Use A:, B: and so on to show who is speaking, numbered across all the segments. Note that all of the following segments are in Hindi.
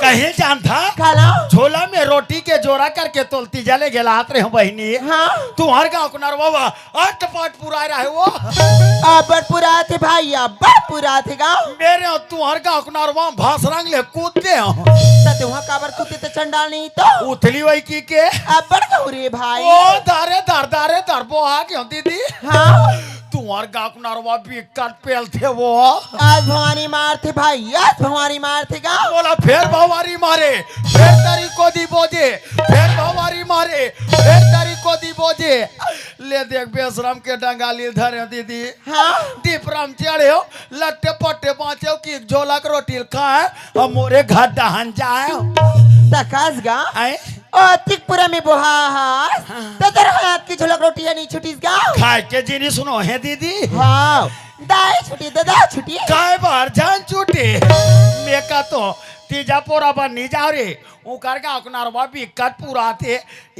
A: नहीं जानता
B: खाला
A: झोला में रोटी के जोड़ा करके तोलती जले गेलात रहे बहनी।
B: हाँ
A: तुम्हार गाँव को नरवा अट पाट पुरा रहे वो
B: बड़ पूरा थे भाई बड़ पूरा थे गाँव
A: मेरे तुम्हार गाँव को नरवा भाषरंग ले कूदते हो
B: तुहा काबर कुत्ते तो चंडाल नहीं तो
A: उथली वही की के
B: बड़ गौरी भाई
A: ओ दारे दर बो आ क्यों दीदी
B: हाँ
A: तुम्हार गाँव को नरवा भी कट पेल थे वो
B: आज भवानी मार थे भाई आज भवानी मार थे गाँव
A: बोला फिर भवारी मारे फिर तारी को दी बोझे फिर भवारी मारे फिर तारी को दी बोझे ले देख बेशरम के डंगाली धरे दीदी
B: हाँ
A: दीपराम चढ़े हो लट्टे पट्टे बाँचे की झोलक रोटी खाए और मोरे घर दहन जाए
B: तकास गा
A: आए
B: ओ तिकपुरा में बोहा तो तेरे हाथ की झलक रोटियां नहीं छुटीस गा
A: खाए के जीनी सुनो है दीदी
B: हाँ दाई छुटी दादा छुटी
A: काय बार जान छूटे मेका तो तीजा पोरा पर नहीं जाओ रे उकर गाँव को नरवा भी कट पूरा थे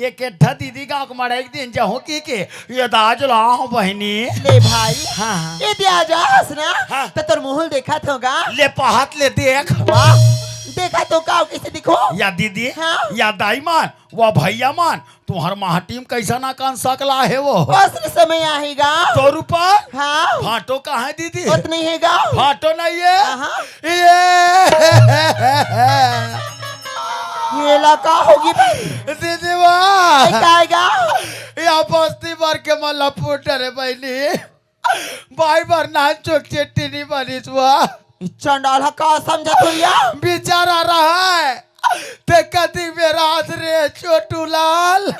A: एक दीदी गाँव को मरा एक दिन जाऊँ की के ये दाज लाओ बहनी
B: ले भाई
A: हाँ
B: ये दिया जा हसना
A: हाँ।
B: तो तेरे मुंह देखा था
A: ले पहात ले देख
B: वाह देखा तो काव कैसे दिखो
A: या दीदी
B: हाँ।
A: या दाई मान वो भैया मान तुम्हार महाटीम कैसा ना कान सकला है वो
B: उसने समय आएगा
A: 100 रुपये
B: हाँ
A: फाटो कहाँ है दीदी
B: उतना ही है गाँव
A: फाटो नहीं है
B: हाँ।
A: ये
B: ये लका होगी भाई
A: दीदी वाह
B: आएगा
A: या बस्ती भर के मला पुटर बहनी भाई भर ना चोक चट्टी नहीं बनी वाह
B: चंडाल का समझा तो या
A: बेचारा रहा है ते कदी मेरा हाथ रे छोटू लाल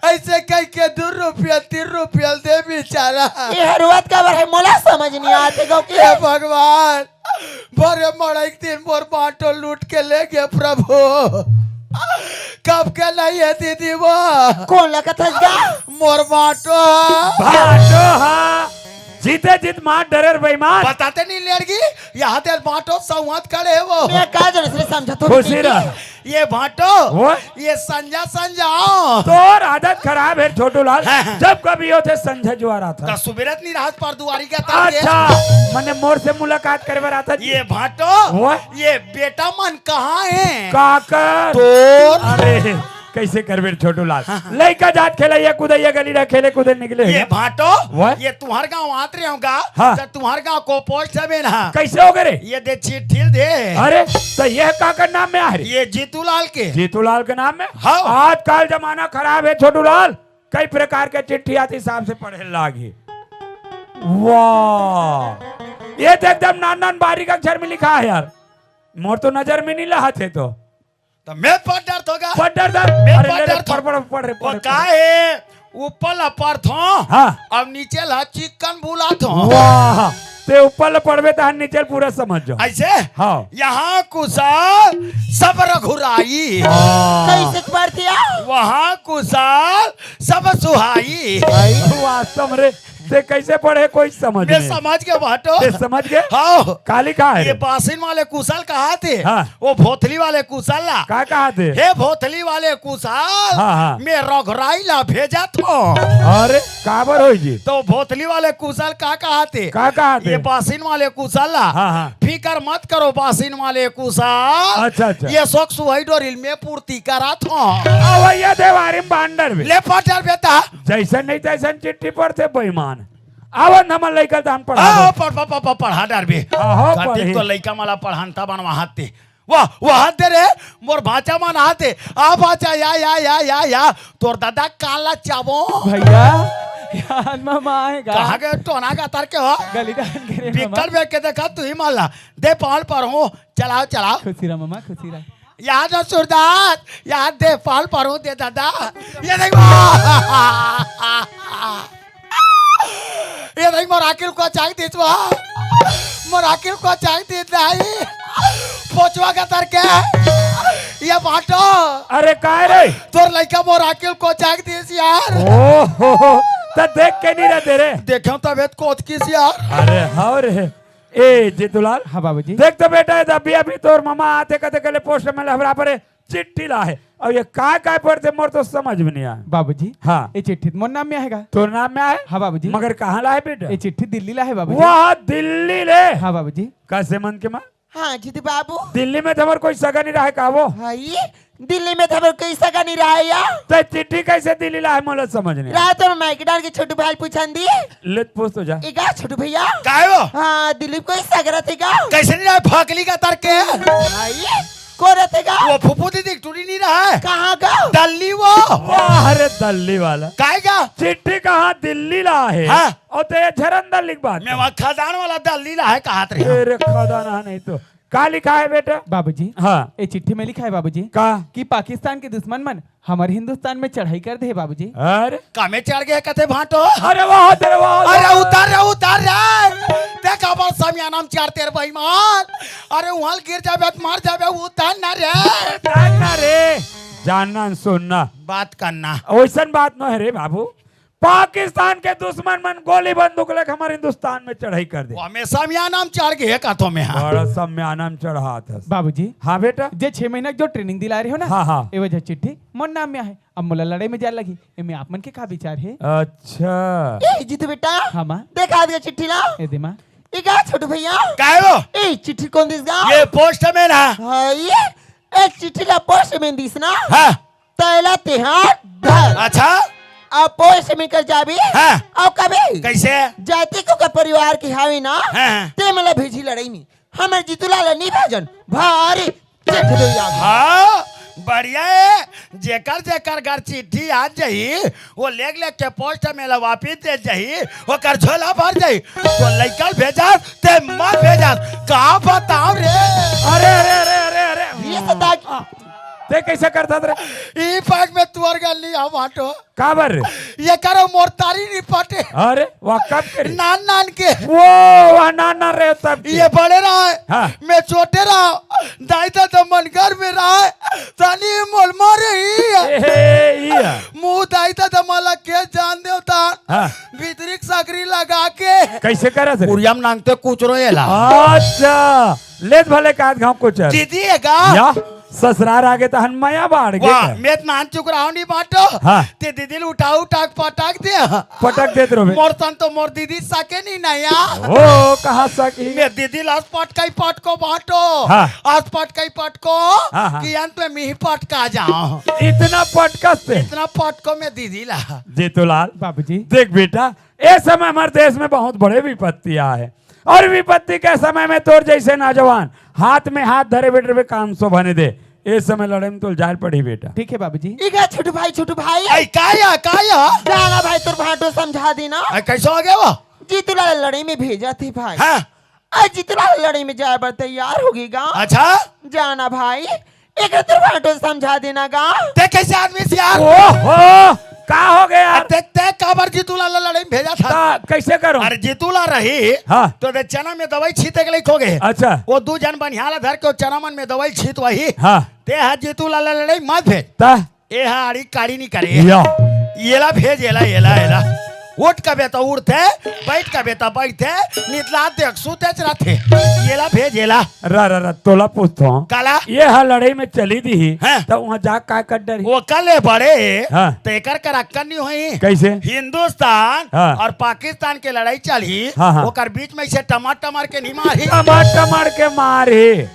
A: ऐसे कह के 2 रुपया 3 रुपया दे बेचारा
B: ये हरुआत का है मोला समझ नहीं आते गो
A: हे भगवान भरे मड़ाई दिन मोर बाटो लूट के ले गए प्रभु कब के नहीं है दीदी वो
B: कौन लगा था
A: मोर बाटो
C: हाँ जीते जीत मार डरे बेईमान
A: बताते नहीं लड़की यहाँ ते बाटो संवाद खड़े है वो
B: मैं कहा जन से समझा तो
C: खुशी रह
A: ये बाटो
C: वो
A: ये संजाओ
C: तोर आदत खराब है छोटू लाल जब कभी होते संजय जो आ रहा था
A: सुबेरत नहीं रहा पर दुआरी का था
C: अच्छा मैंने मोर से मुलाकात करवा रहा था
A: ये भाटो
C: वो
A: ये बेटा मन कहाँ है
C: काकर
A: तो
C: अरे कैसे करबे छोटू लाल लड़का जात खेला ये कूदे गली रहा खेले कूदे निकले
A: ये भाटो
C: What?
A: ये तुम्हारे गाँव आते होगा
C: हाँ।
A: जब तुम्हारे गाँव को पोस्ट है ना
C: कैसे हो गए
A: ये दे चिट्ठी दे
C: अरे तो यह काकर नाम में आ रही
A: ये जीतू लाल के
C: जीतू लाल के नाम में
A: हाँ।
C: आजकल जमाना खराब है छोटू लाल कई प्रकार के चिट्ठी आती हिसाब से पढ़े लागी वाह ये तो एकदम नान बारीक अक्षर में लिखा है यार मोर तो नजर में नहीं लहा थे
A: तो मैं पढ़ डर होगा
C: पढ़
A: मैं
C: अरे
A: पढ़
C: ले ले,
A: डर
C: पढ़ पढ़ पढ़
A: वो
C: पढ़
A: का है ऊपर अपर थो
C: हाँ
A: अब नीचे ला चिकन भूला थो
C: वाह ते ऊपर पढ़वे तो नीचे पूरा समझ जाओ
A: ऐसे
C: हाँ
A: यहाँ कुशल सब रघुराई
B: कैसे पढ़ती
A: वहाँ कुशल सब सुहाई
C: वास्तव में ते कैसे पढ़े कोई समझ
A: मैं
C: नहीं
A: समझ के बाटो
C: ते समझ गए
A: हाँ
C: काली कहा
A: ये
C: है
A: बासिन वाले कुशल कहा थे
C: हाँ।
A: वो भोथली वाले कुशल ला
C: का कहा थे
A: हे भोथली वाले कुशल
C: हाँ, हाँ।
A: मैं रघुराई ला भेजा थो
C: अरे काबर हो जी
A: तो भोथली वाले कुशल का कहा थे
C: का कहा थे
A: ये बासिन वाले कुशल ला
C: हाँ, हाँ।
A: फिकर मत करो बासिन वाले कुशल
C: अच्छा अच्छा
A: ये शौक सुहाई डोरिल में पूर्ति करा थो
C: अवैया देवारी बांडर में
A: ले पटर बेटा
C: जैसन नहीं तैसन चिट्ठी पढ़ते बेईमान आवन हमन लइका दान पढ़ा
A: हाँ पढ़ा डर भी
C: आहो,
A: कति
C: पढ़ी।
A: तो लइका मला पढ़ानता बनवा हाथे वाह हाथे रे मोर भाचा मन हाथे आ भाचा या तोर दादा काला चाबो
D: भैया यार मामा आएगा
A: कहाँ के टोना का तार के हो
D: गली दान करे मामा
A: पिक्कर बेच के देखा तू ही माला दे पाल पर हूँ चलाओ
D: खुशी रहा मामा खुशी रहा
A: याद है सुरदास याद दे पाल पर हूँ दे दादा ये देखो ये नहीं मोराकिल को चाहिए थी मोराकिल को चाहिए थी दाई पोचवा का तर के ये बाटो
C: अरे काय रे
A: तोर लड़का मोराकिल को चाहिए थी यार
C: ओहो तो देख के नहीं रहते रे
A: देखो तबियत कोत किस यार
C: अरे हाँ रे ए जीतूलाल
D: हाँ बाबूजी
C: देख तो बेटा अभी अभी तोर मामा आते कहते कहले पोस्ट में लहरा पर चिट्ठी ला है और ये काय पढ़ते मोर तो समझ में नहीं आया
D: बाबूजी
C: हाँ
D: ये चिट्ठी मोर नाम में आएगा
C: तोर नाम में आए
D: हाँ बाबूजी
C: मगर कहाँ ला है बेटा
D: ये चिट्ठी दिल्ली ला है बाबूजी
C: वहाँ दिल्ली ले
D: हाँ बाबूजी
C: कैसे मन के माँ
B: हाँ जीतू बाबू
C: दिल्ली में तमर कोई सगा नहीं रहा का वो
B: भाई दिल्ली में था कोई सगा नहीं रहा है या
C: तो चिट्ठी कैसे दिल्ली ला है मोला समझ नहीं
B: रहा तो मैं डाल के छोटू भाई पूछन दिए
C: ले पूछ तो जा
B: एगा छोटू भैया
A: काय वो
B: हाँ दिलीप कोई सगरा थे गा
A: कैसे नहीं रहा फाकली का तर्क है
B: भाई को रहते गा
A: वो फुफू दीदी टूटी नहीं रहा है
B: कहाँ गा
A: दल्ली वो
C: वाह, अरे दिल्ली वाला
A: काय का
C: चिट्ठी कहाँ दिल्ली ला है
A: हाँ।
C: और तो ये झरंदर लिख बात
A: मैं वहाँ खजान वाला दल्ली ला है कहा थे
C: तेरे खजाना नहीं तो का लिखा है बेटा
D: बाबूजी
C: हाँ
D: ये चिट्ठी में लिखा है बाबूजी
C: का
D: कि पाकिस्तान के दुश्मन मन हमारे हिंदुस्तान में चढ़ाई कर दे बाबूजी।
C: अरे
A: कामे चढ़ गए कथे भाटो
C: अरे वाह तेरे वाह
A: अरे उतार रे देख अब समिया नाम चार तेरे बेईमान अरे वहां गिर जाबे मार जाबे उतार ना रे
C: जानना रे जानना सुनना
A: बात करना
C: वैसन बात न है रे बाबू पाकिस्तान के दुश्मन मन गोली बंदूक लेकर हमारे हिंदुस्तान में चढ़ाई कर दे
A: वो हमेशा समिया नाम चढ़ गए कथों में हाँ।
C: बड़ा सम्मानम चढ़ा था
D: बाबूजी
C: हाँ बेटा
D: जे 6 महीना जो ट्रेनिंग दिला रहे हो ना
C: हाँ हाँ
D: ये वजह चिट्ठी मन नाम में है अब मोला लड़ाई में जा लगी इनमें आप मन के का विचार है।
C: अच्छा
B: ए जीतू बेटा
D: हाँ माँ
B: देखा दिया चिट्ठी ला
D: ए दे माँ
B: एगा छोटू भैया
A: काय वो
B: ए चिट्ठी कौन दिस गा
A: ये पोस्टमैन है
B: भाई ए चिट्ठी ला पोस्ट में दिस ना
A: हाँ
B: तैला तिहार धर
A: अच्छा
B: अब पोस्ट में कर जाबी
A: हाँ
B: अब कभी
A: कैसे
B: जाति को का परिवार की हावी ना
A: हाँ
B: ते मला भेजी लड़ाई में हमें जीतूलाल नहीं भेजन भारी चिट्ठी दे याद
A: हाँ बढ़िया है जेकर जेकर घर चिट्ठी आ जाई वो लेग लेग के पोस्ट में वापिस दे जाई वो कर झोला भर जाई तो लइका भेजा ते मत भेजा का बताओ रे
C: अरे अरे अरे अरे अरे
B: ये सदा
C: ते कैसे करता रे
A: ई पाक में तुअर गली हम हटो
C: काबर रे
A: ये करो मोरतारी नहीं पटे
C: अरे वह कब करे
A: नान नान के
C: वो वह नाना रे तब के।
A: ये बड़े रहा है
C: हाँ।
A: मैं छोटे रहा दाइता तो मनगर में रहा है तानी मोल मारे ही है
C: ए, इया।
A: मुंह दाइता तो मला के जान दे होता
C: हाँ।
A: भीतरी सकरी लगा के
C: कैसे करा थे
A: उरियम नांगते कुचरो येला
C: अच्छा लेत भले काद गांव को चल
A: दीदी है का
C: या ससुराल आगे तो हनमया बाढ़
A: वाह
C: गए
A: मैं नान चुक रहा हूँ नहीं बाटो
C: हाँ।
A: ते दीदी उठाऊ टाक पटाक दे
C: पटक देते रहो
A: मोर तन तो मोर दीदी सके नहीं नया
C: ओ कहाँ सकी
A: मैं दीदी लास पटकाई पटको बाटो
C: हाँ।
A: आज पटकाई पटको
C: हाँ, हाँ।
A: कि अंत में मी पटका जाऊं
C: इतना पटकस से
A: इतना पटको में दीदी ला
C: जीतूलाल
D: बाबूजी
C: देख बेटा इस समय हमारे देश में बहुत बड़े विपत्ति आए और विपत्ति के समय में तोर जैसे नौजवान हाथ में हाथ धरे बैठे हुए काम सो बने दे इस समय लड़ाई में तो जाल पड़ी बेटा
D: ठीक है बाबूजी।
B: इगा छोटू भाई
A: ऐ काया
B: जाना भाई तुर भाटो समझा देना
A: ऐ कैसे हो गया वो
B: जीतूलाल लड़ाई में भेजा थे भाई
A: हाँ
B: आज जीतूलाल लड़ाई में जाए बर तैयार होगी गा
A: अच्छा
B: जाना भाई एक तुर भाटो समझा देना गा
A: ते कैसे आदमी से यार
C: ओहो का हो गया यार
A: ते ते काबर जीतूला लड़ाई में भेजा था
C: कैसे करो
A: अरे जीतूला रही
C: हाँ।
A: तो दे चना में दवाई छीते के लिए खो गए
C: अच्छा
A: वो दू जन बनिहाला धर के चना मन में दवाई छीत वही
C: हाँ
A: ते हा जीतूला लड़ाई मत भेज
C: ता
A: ए हा आड़ी काड़ी नहीं करे
C: या
A: येला भेज येला उठ का बेटा उठते बैठ का बेटा बैठते नितला देख सुतेच रहते येला भेज येला
C: रा तोला पूछता हूँ
A: काला
C: ये हाँ लड़ाई में चली दी
A: हाँ।
C: तो वहाँ जा का कर डरी
A: वो कल बड़े
C: हाँ।
A: तेकर कर अक्कन नहीं हुई
C: कैसे
A: हिंदुस्तान
C: हाँ।
A: और पाकिस्तान के लड़ाई चली
C: हाँ, हाँ।
A: वो कर बीच में से टमाटर के नहीं मारी
C: टमाटर के मारे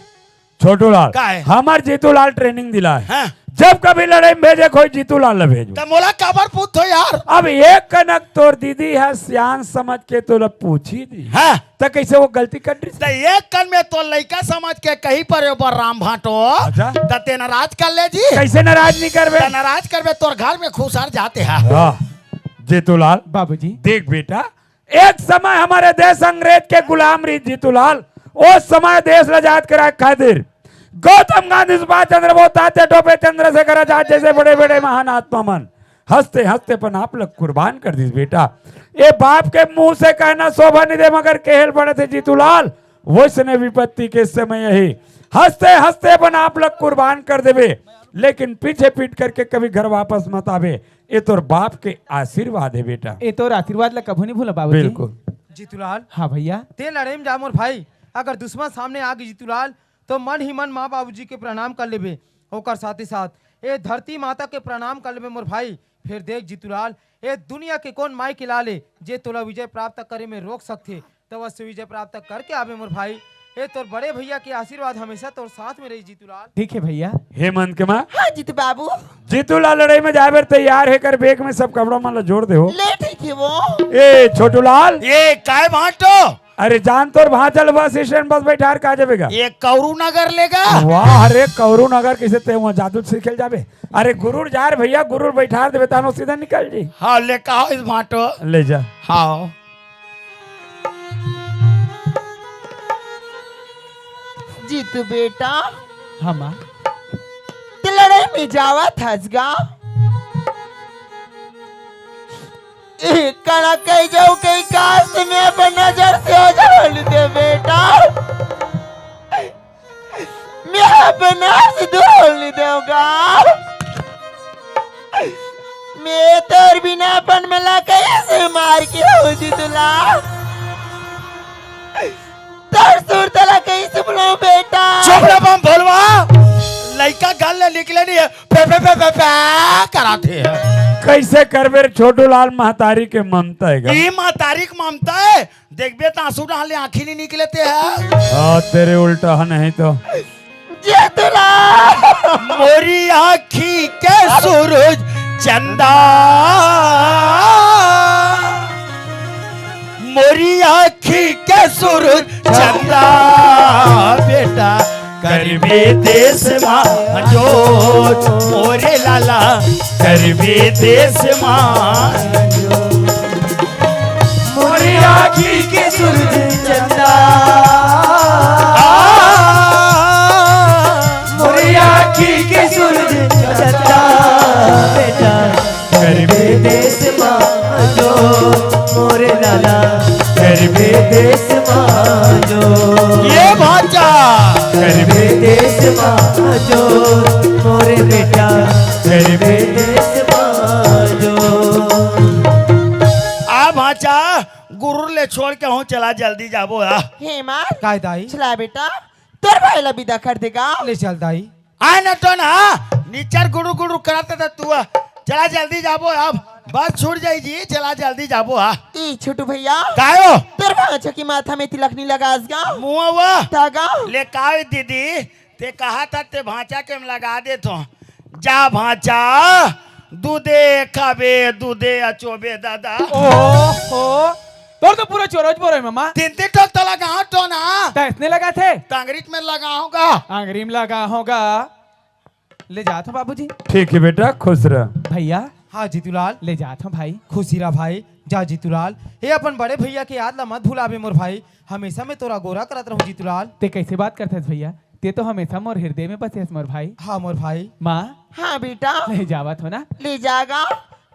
C: छोटू लाल
A: का है?
C: हमार जीतूलाल ट्रेनिंग दिला है
A: हाँ।
C: जब कभी लड़ाई में भेजे कोई जीतूलाल भेजो
A: तो मोला काबर पूछ हो यार
C: अब एक कनक तोर दीदी है सियान समझ के तो पूछी दी
A: हाँ
C: तो कैसे वो गलती कर दी
A: तो एक कन में तो लड़का समझ के कहीं पर ऊपर राम भाटो
C: अच्छा।
A: तो ते नाराज कर ले जी
C: कैसे नाराज नहीं करवे
A: तो नाराज करबे तोर घर में खुशार जाते हैं
C: हाँ, जीतूलाल
D: बाबूजी
C: देख बेटा एक समय हमारे देश अंग्रेज के गुलाम रही जीतूलाल उस समय देश आजाद करा खातिर गौतम गांधी सुभाष चंद्र बोस तात्या टोपे चंद्रशेखर आजाद जैसे बड़े बड़े महान आत्मा मन हंसते हंसते पर आप लोग कुर्बान कर दी बेटा ये बाप के मुंह से कहना शोभा नहीं दे मगर केहल पड़े थे जीतूलाल वैसने विपत्ति के समय यही हंसते हंसते बन आप लोग कुर्बान कर देवे लेकिन पीछे पीट करके कभी घर वापस मत आवे ये तो बाप के आशीर्वाद है बेटा
D: ये तो आशीर्वाद ला कभू नहीं भूला बाबूजी।
C: बिल्कुल
E: जीतूलाल
D: हाँ भैया
E: ते लड़ाई में जा मोर भाई अगर दुश्मन सामने आ गई जीतूलाल तो मन ही मन माँ बाबूजी के प्रणाम कर लेबे होकर साथ ही साथ ए धरती माता के प्रणाम कर लेबे मोर भाई फिर देख जीतूलाल ए दुनिया के कौन माई खिला ले जे तोला विजय प्राप्त करे में रोक सकते तो वह विजय प्राप्त करके आवे मोर भाई ये तोर बड़े भैया के आशीर्वाद हमेशा तोर साथ में रही जीतूलाल।
D: ठीक है भैया।
C: हेमंत के माँ
B: हाँ जीतू बाबू
C: जीतूलाल लड़ाई में जाए बर तैयार है कर बेग में सब कपड़ा माला जोड़ दे हो।
B: ले ठीक है वो।
C: ए छोटूलाल
A: ये काय भाटो
C: अरे जान तोर वहां चल बस स्टैंड बस बैठार का जाबेगा।
A: ये कौरू नगर लेगा।
C: वाह अरे कौरू नगर किसे ते वहां जादू सीखल जाबे। अरे गुरुर जार भैया गुरुर बैठार देवे तानो सीधा निकल जी।
A: हाँ ले आओ इस भाटो।
C: ले जा।
A: हाँ
B: जीतू बेटा
D: हाँ माँ।
B: ते लड़ाई में जावा थसगा कड़ा कही जाऊ कहीं काश में अपन नजर से ओझल दे बेटा। मैं अपन से धोल दूंगा। मैं तोर बिना अपन मिला कैसे मार के हो जीतूला। तर सुर तला कैसे बुलाऊं बेटा।
A: चुप रे बम भोलवा लड़का गल ले निकले नहीं है पे पे पे पे पे कराते हैं।
C: कैसे करबे छोटूलाल महतारी के ममता है
A: ये माँ तारीख मामता है देखबे तो आंसू डाले आंखी नहीं निकलते हैं।
C: हाँ तेरे उल्टा है नहीं तो
B: जीतूला
A: मोरी आँखी के सूरज चंदा मोरी आँखी के सूरज चंदा बेटा करबे देश मां जो मोरे लाला करबे देश मां
B: मोरी आँखी के सूरज चंदा मोरी आँखी के सूरज चंदा बेटा
C: करबे
B: देश मां जो मोरे लाला
C: करबे
B: देश मां जो
A: ये भाचा
C: करबे
B: देश मां जो मोरे बेटा
C: करबे
B: देश मां जो।
A: आ भाचा गुरु ले छोड़ के हूँ चला जल्दी जाबो आ
B: हेमा
E: काय दाई
B: चला बेटा तोर भाई ला विदा कर देगा।
E: ले चल दाई।
A: आ न तो ना नीचर गुरु गुरु कराता था तू चला जल्दी जाबो अब बस छूट जाई जी चला जल्दी जाबो आ
B: ई छोटू भैया
A: कायो
B: तोर भांचा की माथा में तिलक नहीं लगासगा
A: मुआ हुआ
B: तागा
A: ले कावे दीदी ते कहा था ते भांचा के हम लगा दे तो जा भांचा दूधे खाबे दूधे अचोबे दादा
D: ओहो तोर तो पूरा चोरोज बोरो है मामा।
A: तीन तीन टोक तो लगा तो ना
D: ता इसने लगा थे
A: टांगरीच में लगाऊंगा
D: आंगरी में लगा होगा। ले जात हो बाबूजी।
C: ठीक है बेटा खुश रह।
E: भैया हाँ जीतूलाल
D: ले जात हो भाई।
E: खुशी रहा भाई जा जीतूलाल। ये अपन बड़े भैया के याद ला मत भुलावे मोर भाई हमेशा मैं तोरा गोरा करत रहूं जीतूलाल।
D: ते कैसे बात करते है भैया ते तो हमेशा मोर हृदय में बसे मोर भाई।
E: हाँ मोर भाई।
D: माँ
B: हाँ बेटा
D: ले जावत हो ना।
B: ले जागा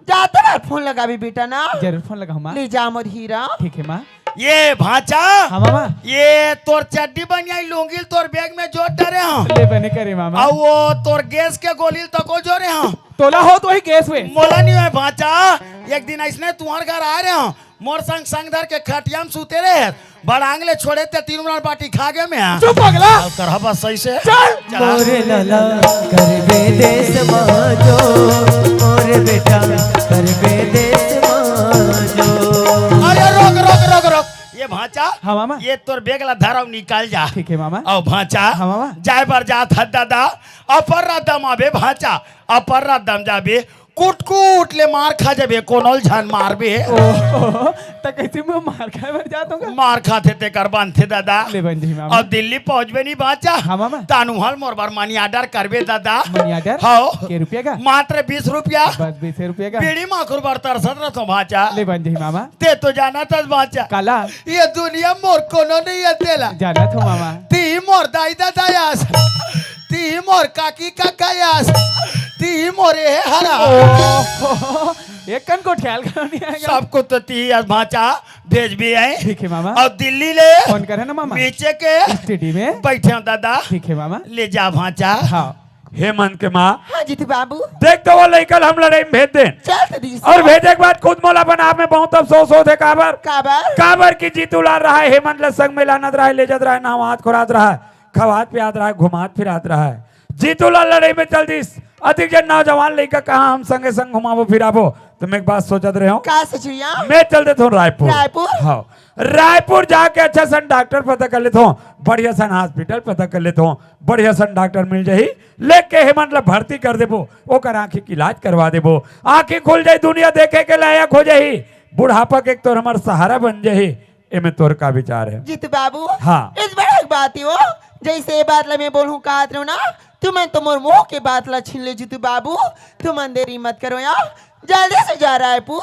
B: जाते बार फोन लगा भी बेटा ना
D: जरूर फोन लगाऊं माँ।
B: ले जा मोर हीरा।
D: ठीक है माँ।
A: ये भांचा
D: हाँ मामा।
A: ये तोर चड्डी बनिया लूंगी तोर बैग में जोड़ डरे हूँ
D: ले बने करे मामा।
A: और वो तोर गैस के गोली तो को जोड़े हूँ
D: तोला हो तो ही गैस हुए।
A: मोला नहीं है भांचा एक दिन ऐसने तुम्हारे घर आ रहे हो मोर संग संग धर के खटिया में सूते रहे बड़ांगले छोड़े ते 3 मिनट बाटी खा गए मैं
D: चुप पगला।
A: करहा बस सही से
D: चल
B: मोरे लाला करबे देश मां जो मोरे बेटा करबे देश मां जो।
A: अरे रोक रोक रोक रोक ये भांचा
D: हाँ मामा।
A: ये तोर बेगला धराव निकाल जा
D: ठीक है मामा।
A: और भांचा
D: हाँ मामा।
A: जाए पर जात हद दादा अपर दम आबे भांचा अपर दम जाबे कूट कूट ले मार खा जाबे कोनोल झान मारबे
D: ओहो तो कैसे मैं मार खाए भर जाता हूँ।
A: मार खाते ते कर बांधते दादा
D: ले बन जी मामा।
A: और दिल्ली पहुंचबे नहीं भांचा
D: हाँ मामा।
A: तानु हल मोर बार मनी ऑर्डर करबे दादा
D: मनी ऑर्डर
A: हाँ
D: के रुपये का
A: मात्र 20 रुपया
D: बस 20 रुपये का।
A: बीड़ी माखुर बार तरसत रहो भांचा
D: ले बन जी मामा।
A: ते तो जाना था भांचा
D: काला
A: ये दुनिया मोर कोनो नहीं अतेला
D: जाना था मामा।
A: ती मोर दाई दादा यास ती मोर काकी काका यास ती मोरे है हरा
D: ओहो एक कन को ख्याल करो नहीं आएगा।
A: सबको तो ती यास भांचा भेज भी आए
D: ठीक है मामा।
A: और दिल्ली ले
D: फोन करे ना मामा।
A: नीचे के
D: स्टेडी में
A: बैठे हो दादा
D: ठीक है मामा।
A: ले जा भांचा
D: हाँ
C: हेमंत के माँ
B: हाँ जीतू बाबू
C: देख तो वो लड़कल हम लड़ाई में भेज दे
B: चल तो दी
C: और भेजे के बाद खुद मोला बना आप में बहुत अफसोस हो थे काबर
B: काबर
C: काबर की जीतूलाल रहा है हेमंत ले संग में लानत रहा है ले जत रहा है नहात खुरात रहा है खवात पियात रहा है घुमात फिरात रहा है जीतूलाल लड़ाई में चल दिस अधिक जन नौजवान लड़का कहाँ हम संगे संग घुमावो फिरावो तुम एक बात सोचत रहे हो
F: का सचुया
C: मैं चल देता हूँ रायपुर।
F: रायपुर?
C: हाँ, रायपुर जाके अच्छा सन डॉक्टर पता कर लेता हूँ, बढ़िया सन हॉस्पिटल पता कर लेता हूँ, बढ़िया सन डॉक्टर मिल जाही, लेके हे मतलब भर्ती कर देबो, ओकर आंखी की इलाज करवा देबो, आंखी खुल जाई, दुनिया देखे के लायक हो जाही, बुढ़ापा के एक तोर हमार सहारा बन जाही। एमे तोर का विचार है?
F: जीतू बाबू
C: हाँ।
F: इस बड़ा बात हो जैसे ये बात ला मैं बोलूं का रहो ना तुम्हें तो मोर मुंह के बात ला छीन ले जीतू बाबू, तुम अंधेरी मत करो यार, जल्दी से जा रायपुर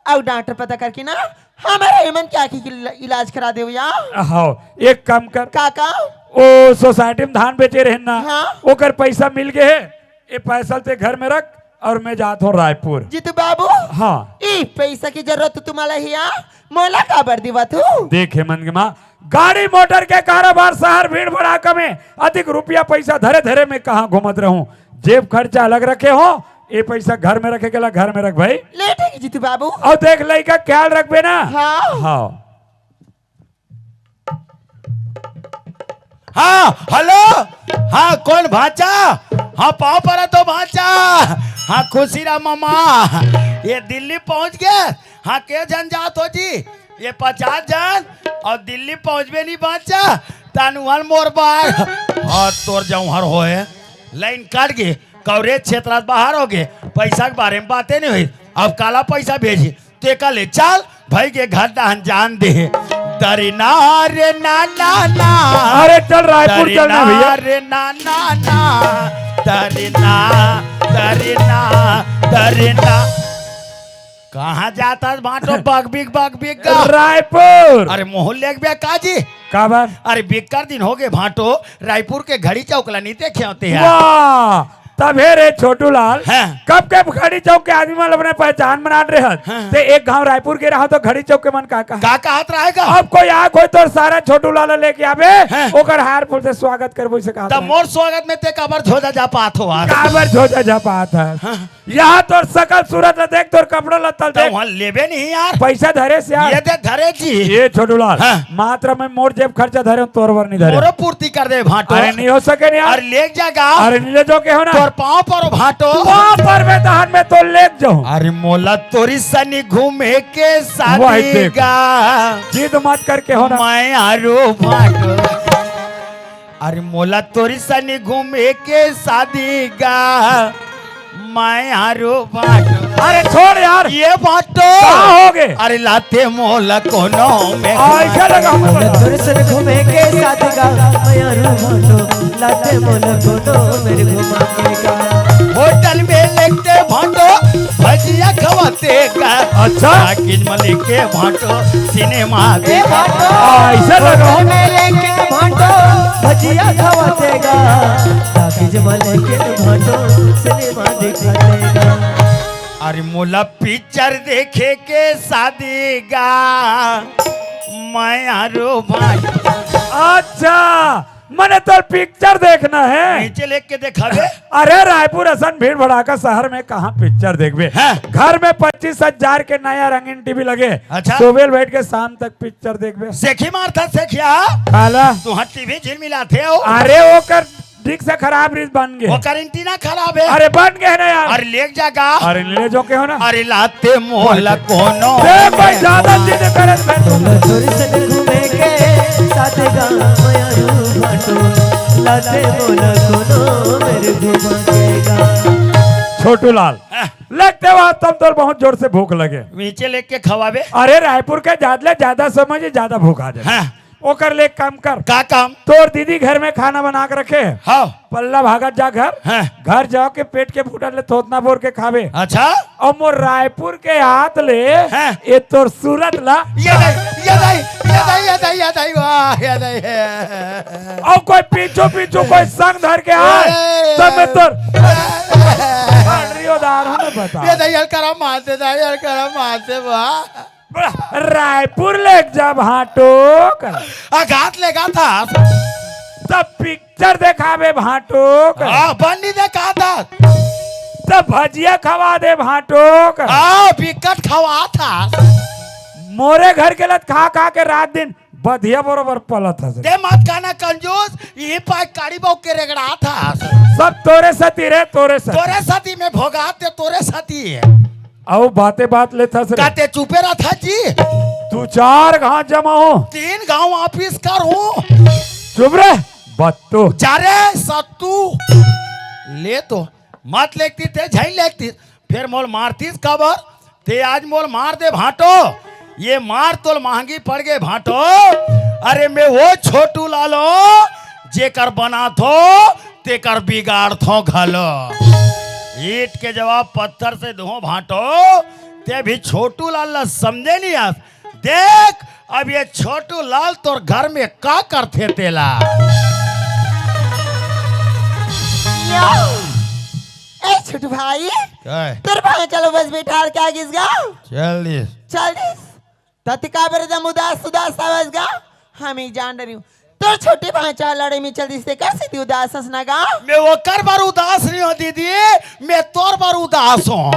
F: और डॉक्टर पता करके ना हमारे हेमंत की आंखी की इलाज करा दे यार।
C: हाँ, एक काम कर,
F: काका
C: ओ सोसाइटी में धान बेचे रहे ना,
F: हाँ।
C: ओकर पैसा मिल गए है, ये पैसा ते घर में रख और मैं जाता हूँ रायपुर।
F: जीतू बाबू
C: हाँ,
F: ई पैसा की जरूरत तो तुम्हारा ही यार, मोला का बर दीवा तू
C: देख हेमंत के माँ, गाड़ी मोटर के कारोबार शहर भीड़ भड़ाका में अधिक रुपया पैसा धरे धरे में कहाँ घूमत रहूं, जेब खर्चा अलग रखे हो, ये पैसा घर में रखे के घर में रख भाई।
F: ले ठीक जीतू बाबू।
C: और देख लई का ख्याल रखबे ना।
F: हाँ
C: हाँ
A: हाँ हेलो, हाँ कौन भाचा? हाँ पाँव पड़ा तो भाचा। हाँ खुशीराम मामा, ये दिल्ली पहुंच गए। हाँ के जन जात हो जी? ये 50 जन और दिल्ली पहुंचबे नहीं भाचा, तानुअल मोर बार और तोर जाऊं हर होए लाइन काट के कवरेज क्षेत्र बाहर हो गए, पैसा के बारे में बातें नहीं हुई, अब काला पैसा भेजी ते का ले चल भाई के घर दान जान दे दरिना रे ना ना ना।
C: अरे चल रायपुर चलना भैया।
A: रे ना ना ना दरिना दरिना दरिना। कहाँ जाता है बाटो बग बिग का?
C: रायपुर।
A: अरे मोहल्ले के काजी
C: का बात?
A: अरे बिकर दिन हो गए भाटो रायपुर के घड़ी चौकला नहीं देखे होते हैं।
C: वाह, तबे रे छोटू लाल,
A: हाँ।
C: कब के घड़ी चौक के आदमी मन अपने पहचान बना रहे हैं,
A: हाँ।
C: ते एक गांव रायपुर के रहा तो घड़ी चौक के मन का
A: हाथ रहेगा।
C: अब कोई आ कोई तो सारा छोटू लाल लेके आवे,
A: हाँ।
C: ओकर हार फूल से स्वागत करबो से कहा
A: तब मोर स्वागत में ते कबर झोजा जा पात हो आज।
C: काबर झोजा झपात है। यहाँ तोर सकल सूरत ला देख, तोर कपड़ा लत्ता
A: तो
C: देख,
A: वहाँ लेबे नहीं यार,
C: पैसा धरे से यार।
A: ये दे धरे जी,
C: ये छोटू लाल,
A: हाँ।
C: मात्र में मोर जेब खर्चा धरे तोर वर नहीं धरे।
A: मोरो पूर्ति कर दे भाटो।
C: अरे नहीं हो सके नहीं यार।
A: अरे ले जागा,
C: अरे नहीं ले जो के हो ना,
A: तोर पाँव पर भाटो।
C: वहाँ पर मैं दहन में तो ले जाऊं।
A: अरे मोला तोरी सनी घूमे के
C: वही
A: साथी
C: देख।
A: गा
C: जिद मत करके हो ना।
A: मैं आरो भाटो। अरे मोला तोरी सनी घूमे के शादी गा मैं आरो भाटो।
C: अरे छोड़ यार,
A: ये भाटो
C: कहाँ हो गए?
A: अरे लाते मोला कोनो में
C: ऐसा लगा
B: मोला दर्शन घूमे के साथ गा मैया रूमानो लाते मोला कोनो मेरे घुमाएगा।
A: होटल में लेते भाटो भजिया खवाते का।
C: अच्छा।
A: किन मलिक के भाटो सिनेमा
B: ए भाटो
C: ऐसा लगा
B: मेरे के भाटो भजिया खवातेगा, ताकि जमल के भाटो सिनेमा दिखातेगा।
A: अरे मोला पिक्चर देखे के शादी गा मैं आरो भाई।
C: अच्छा, मैंने तो पिक्चर देखना है।
A: नीचे लेके के देखावे।
C: अरे रायपुर असन भीड़ भड़ाका शहर में कहाँ पिक्चर देखबे?
A: हाँ।
C: घर में 25,000 के नया रंगीन टीवी लगे।
A: अच्छा।
C: सुबह बैठ के शाम तक पिक्चर देखबे।
A: सेखी मारता सेखिया
C: काला,
A: तू हाँ टीवी झिल मिलाते हो।
C: अरे वो कर डिक से खराब रिस बन
A: वो
C: गए।
A: करेंटीना खराब है।
C: अरे बन गए ना यार।
A: अरे लेक जागा।
C: अरे ले जो के हो ना।
A: अरे लाते मोला कोनो
C: ए भाई ज्यादा जिद करे तो मैं
B: मोला दर्शन घूमे के साथ गा मैया रूमानो लाते मोला कोनो मेरे घुमाएगा।
C: छोटू लाल, लगते वहां तब तो बहुत जोर से भूख लगे।
A: नीचे लेके खवावे।
C: अरे रायपुर के ज्यादा समझ ज्यादा भूख आ जाए।
A: हाँ।
C: ओकर ले काम कर,
A: का काम?
C: तोर दीदी घर में खाना बना के रखे।
A: हाँ।
C: पल्ला भागत जा घर।
A: हाँ।
C: घर जाओ के पेट के फूटल ले थोतना बोर के खावे।
A: अच्छा।
C: और मोर रायपुर के हाथ ले
A: हाँ।
C: ये तोर सूरत ला।
A: ये दाई वाह ये दाई।
C: और कोई पीछू कोई संग धर के आए सब में तोर उदाहरण बता।
A: ये दाई हल्का मारते दाई हल्का मारते वाह।
C: रायपुर ले जा भाटो कर।
A: आघात लेगा था।
C: तब पिक्चर देखावे भाटो कर।
A: बन्नी देखा था।
C: तब भजिया खवा दे भाटो कर।
A: विकट खवा था।
C: मोरे घर के लत खा खा के रात दिन बधिया बरोबर पलत है।
A: दे मत खाना कंजूस, ये पाई काड़ी बाव के रेगड़ा था।
C: सब तोरे सती रे, तोरे सती।
A: तोरे साथी में भोगाते तोरे साथी है।
C: आओ बातें बात ले थस रे
A: कहते चुपे रहा था जी।
C: तू 4 घाट जमा हो
A: 3 गांव ऑफिस कर हूँ।
C: चुप रे बत्तू
A: जा रे सत्तू ले तो मत लेती थे झई लेती फिर मोल मारतीस खबर ते आज मोल मार दे भाटो ये मार तोल महंगी पड़ गए भाटो। अरे मैं वो छोटू लालो जेकर बना थो तेकर बिगाड़ थो घलो ईट के जवाब पत्थर से दो भाटो ते भी छोटू लाल ला समझे नहीं आज देख अब ये छोटू लाल तोर घर में का करते तेला।
F: ए छोटू भाई तेरे भाई चलो बस बैठा क्या किस गाँव
A: चल दिस
F: चल दिस तति का बेरे दम उदास उदास आवाज गा हम ही जान रही हूँ तो छोटे भाई चाल लड़े में चल दिस कर सी उदास हंसना गा
A: मैं वो कर बार उदास नहीं हो दीदी मैं तोर बार उदास हूँ।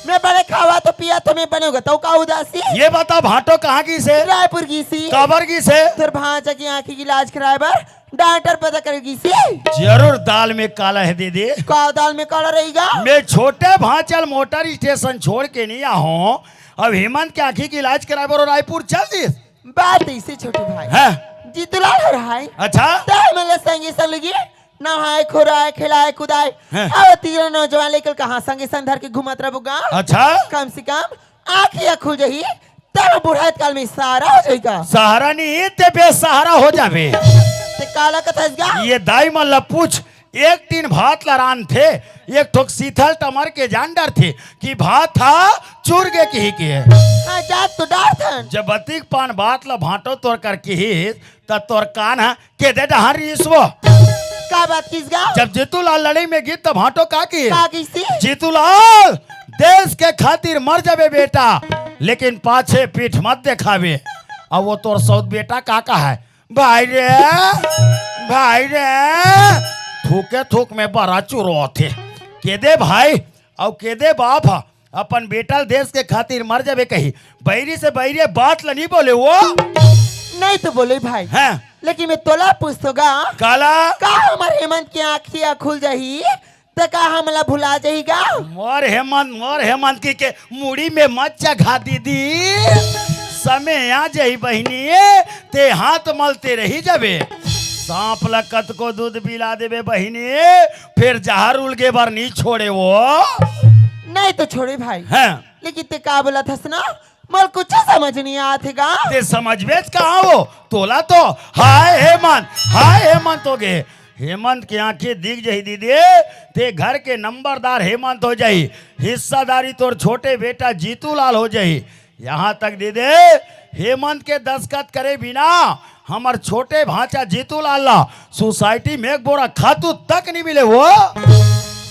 F: मैं बड़े खावा तो पिया तो मैं बनेगा तो का उदासी
A: ये बता भाटो कहाँ की से
F: रायपुर की सी
A: काबर की से
F: तेरे भांचा की आंखी की इलाज कराए बार डॉक्टर पता करेगी सी
A: जरूर दाल में काला है दीदी।
F: का दाल में काला रहेगा
A: मैं छोटे भांचल मोटर स्टेशन छोड़ के नहीं आऊँ अब हेमंत की आंखी की इलाज कराए बार रायपुर चल दिस
F: बात ऐसे छोटे भाई
A: है
F: जीतुलाल हो रहा है
A: अच्छा
F: मतलब संगी संग लगी नहाए खुराए खिलाए कुदाए
A: हैं।
F: अब तीनों नौजवान लेकर कहाँ संगे संग धर के घुमत रहो गाँव
A: अच्छा
F: कम से कम आँखियाँ खुल जाही तब बुढ़ात काल में सहारा हो जाएगा
A: सहारा नहीं ते बेसहारा हो जावे
F: ते काला कथा गा
A: ये दाई मल्ला पूछ एक टीन भात लरान थे एक ठोक सीथल टमर के जानडर थे कि भात था चूरगे की ही के
F: हाँ जात तो डार थन
A: जब बतिक पान बात ला भाटो तोर कर की त तोर कान है के दे डहर ईसवो
F: का बात किस गा
A: जब जीतूलाल लड़ाई में गीत तो भाटो का की
F: का किसी
A: जीतूलाल देश के खातिर मर जाबे बेटा लेकिन पाछे पीठ मत देखावे अब वो तोर सौत बेटा काका है भाई रे थूके थूक में बड़ा चुरो थे के दे भाई और के दे बाप अपन बेटा देश के खातिर मर जाबे कही बैरी से बैरी बात ला नहीं बोले वो
F: नहीं तो बोले भाई
A: हैं
F: लेकिन मैं तोला पूछतोगा
A: काला
F: का हमार हेमंत की आँखियाँ खुल जाही तो का हमला भुला जाहीगा
A: मोर हेमंत की के मुड़ी में मत चघा दीदी समय आ जाई बहनी ते हाथ मलते रही जाबे सांप लकत को दूध पिला देबे बहनी फिर जहर उलगे बार नहीं छोड़े वो
F: नहीं तो छोड़े भाई
A: हैं
F: लेकिन ते का बोला था सुना मल कुछ समझ नहीं आते गा
A: ते समझबेच कहाँ हो तोला तो हाय हेमंत हो गए हेमंत की आंखें दिख जाही दीदी ते घर के नंबरदार हेमंत हो जाही हिस्सादारी तोर छोटे बेटा जीतूलाल हो जाही यहाँ तक दीदी हेमंत के दस्तखत करे बिना हमार छोटे भांचा जीतूलाल ला सोसाइटी में एक बोरा खातू तक नहीं मिले वो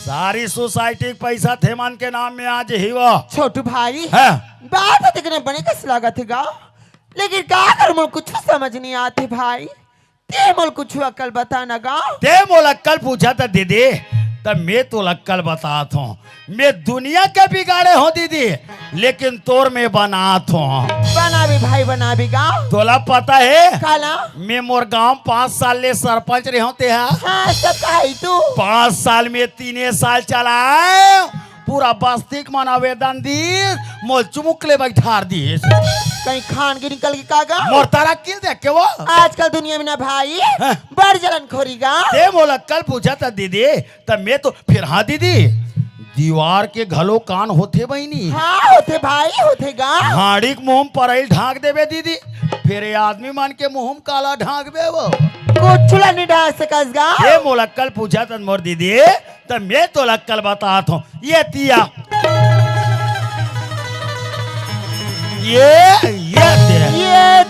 A: सारी सोसाइटी पैसा हेमंत के नाम में आज ही वो
F: छोटू भाई
A: है
F: बात देखने बने कैसे लगा थे गा लेकिन का कर मुझे कुछ समझ नहीं आते भाई ते मोल कुछ अकल बता ना गा
A: ते मोल अक्कल पूछा था दीदी तब मैं तो अक्कल बतात हूँ मैं दुनिया के बिगाड़े हो दीदी लेकिन तोर में बनात हूँ
F: बना भी भाई बना भी गा
A: तोला पता है
F: काला
A: मैं मोर गांव 5 साल ले सरपंच रहे होते हैं
F: हाँ सब का है तू
A: 5 साल में 3 साल चलाए पूरा बस्तिक मन आवेदन दी मोल चुमुकले बैठार दी
F: कहीं खान के निकल के कागा
A: मोर तारा किल देख के वो
F: आजकल दुनिया में ना भाई बड़ जलन खोरी गा
A: ते मोला कल पूछा था दीदी तब मैं तो फिर हाँ दीदी दीवार के घलो कान होते बहनी
F: हाँ होते भाई होते गा
A: हाड़ी के मुंह पर ढाक देवे दीदी फिर ये आदमी मान के मुंह काला ढाक बे वो
F: कुछ नहीं ढाक सकस गा
A: ये मोला कल पूछा था मोर दीदी तब मैं तो लक्कल बताता हूँ ये तिया
F: ये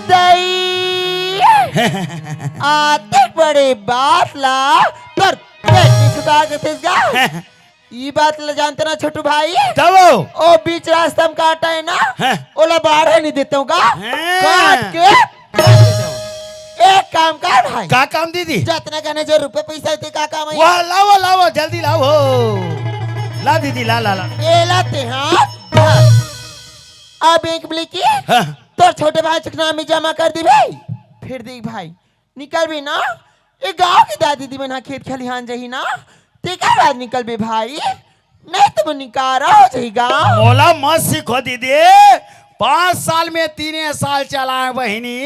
F: दई आते बड़े बात ला तर पेट में छुपा के थे गा ये बात ला जानते ना छोटू भाई
A: तब
F: ओ बीच रास्ता में काटा है ना ओला बाढ़ नहीं देते होगा काट के एक काम कर भाई
A: का काम दीदी
F: जितना कहने जो रुपए पैसा होते का काम है
A: वाह लाओ लाओ जल्दी लाओ ला दीदी ला ला ला
F: ए लाते हाँ अब एक बिल्ली की तो छोटे भाई के नाम में जमा कर दी भाई फिर देख भाई निकल भी ना ये गांव की दादी दी बना खेत खलिहान जही ना ते का बाद निकल बे भाई नहीं तो निकारा हो जाएगा।
A: मोला मत सीखो दीदी, 5 साल में 3 साल चलाए बहिनी,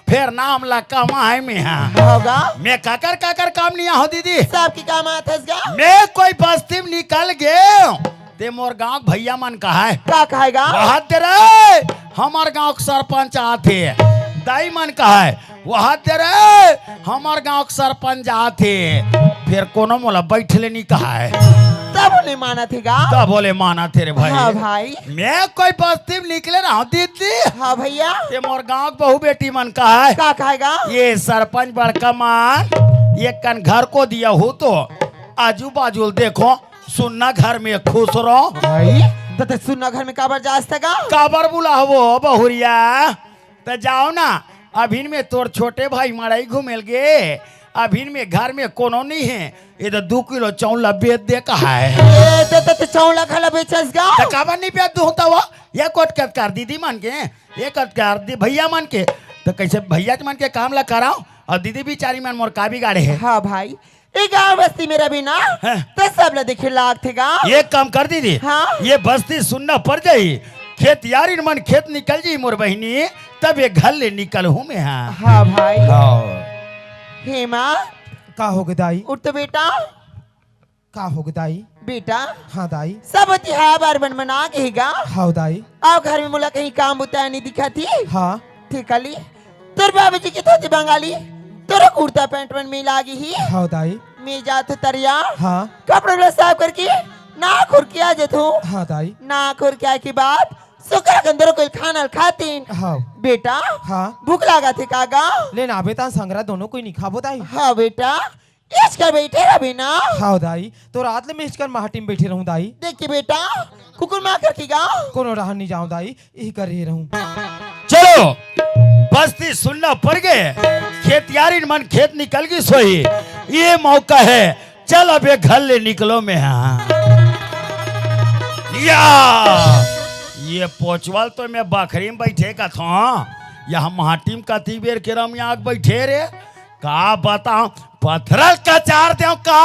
A: फिर नाम ला कमाए में
F: होगा
A: मैं काकर काकर काम नहीं हो दीदी।
F: सबकी काम आता है।
A: मैं कोई बस्ती में निकल गए ते मोर गांव भैया मन कहा है
F: क्या कहेगा?
A: वहां तेरे हमार गांव के सरपंच आते, दाई मन कहा है वहां तेरे हमार गांव के सरपंच आते, फिर कोनो मोला बैठले नहीं कहा है,
F: तब नहीं माना थेगा।
A: तब बोले माना तेरे भाई।
F: हाँ भाई।
A: मैं कोई बस्ती में निकले ना दीदी,
F: हाँ भैया।
A: ते मोर गांव के बहू बेटी मन कहा है
F: क्या कहेगा?
A: ये सरपंच बड़का मान ये कन घर को दिया हो तो आजू बाजू देखो सुनना घर में खुश रहो
F: भाई। तो सुनना घर में काबर जास्तेगा?
A: काबर बुला वो बहुरिया तो जाओ ना, अभी में तोर छोटे भाई मड़ाई घूमेल गे, अभी में घर में कोनो नहीं है, ये तो 2 किलो चौला बेच दे कहा है।
F: ये तो चौला खाला बेचसगा।
A: तो काबर नहीं बेच दूं तो ये कोट कट कर दीदी मन के, ये कट कर दी भैया मन के, तो कैसे भैया मन के काम ला कराओ और दीदी बेचारी मन मोर का बिगाड़े है।
F: हाँ भाई, ये गाँव बस्ती में रवि ना
A: हाँ।
F: तो सब ला देखे लाग थेगा।
A: ये काम कर दीदी।
F: हाँ।
A: ये बस्ती सुनना पड़ जाई, खेत यारी मन खेत निकल जी मोर बहिनी, तब ये घर ले निकल हूँ मैं। हाँ
F: हाँ भाई।
A: हाँ।
F: हेमा
E: का हो गए दाई?
F: उठ तो बेटा।
E: का हो गए दाई?
F: बेटा
E: हाँ दाई।
F: सब त्योहार बार बन मना कहेगा।
E: हाँ दाई।
F: आओ घर में मुला कहीं काम बुता नहीं दिखा थी।
E: हाँ
F: ठीक है ली तोर बाबूजी की धोती बंगाली, तोरा कुर्ता पैंट में मिल आगी ही।
E: हाँ दाई।
F: मैं जात तरिया
E: हाँ
F: कपड़े वाला साफ करके ना खुर के आ जात हूँ।
E: हाँ दाई।
F: ना खुर के आए के बाद सुकर के अंदर कोई खाना खातीन।
E: हाँ
F: बेटा
E: हाँ
F: भूख लगा थे कागा?
E: लेना आबे ता संगरा दोनों कोई नहीं खाबो दाई।
F: हाँ बेटा इसका बैठे रहे ना।
E: हाँ दाई, तो रात में इसकर माहटी में बैठे रहूं दाई।
F: देखिए बेटा कुकुर मार कर गा
E: कोनो रहा नहीं जाऊं दाई, यही कर रही रहूं।
A: चलो बस्ती सुनना पड़ गए, खेत यारी मन खेत निकल गई सोई, ये मौका है, चल अब ये घर ले निकलो मैं। हाँ या ये पोचवाल तो मैं बखरी में बैठे का था, यहाँ माटी में कती बेर के रम यहाँ बैठे रे, का बताऊं पथरल का चार दो का।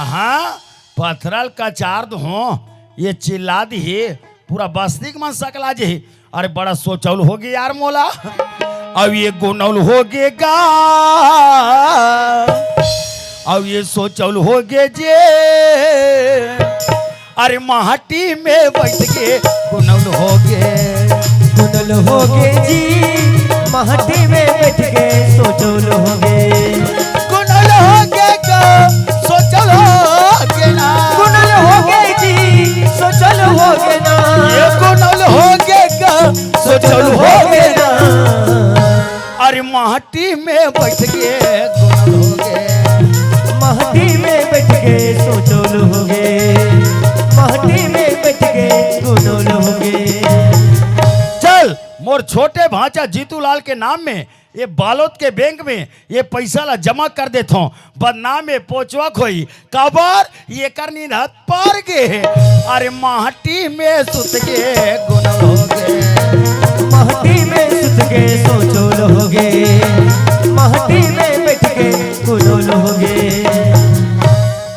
A: हाँ पथरल का चार दो, ये चिल्ला दी पूरा बस्ती के मन सकला जी। अरे बड़ा सोचौल हो गया यार मोला, अब ये गुनौल हो गएगा, अब ये सोचौल हो गए जे, अरे माटी में बैठ के गुनौल हो गए,
B: गुनल हो गे जी माटी में बैठ के सोचोल हो गे,
A: गुनौल हो गएगा सोचौल हो गए ना,
B: गुनल हो गे जी सोचल हो गे ना,
A: ये गुनौल हो गएगा सोचौल हो गए ना, अरे माटी में बैठ के गुनौल हो गए,
B: माटी में बैठ के सोचोल हो गे, माटी में बैठ के गुनल हो गे।
A: चल मोर छोटे भांचा जीतूलाल के नाम में ये बालोद के बैंक में ये पैसा ला जमा कर देता हूँ, बदनाम में पोचवा खोई कबर ये करनी हद पार गे, अरे माटी में सुत के गुनल हो गए,
B: माटी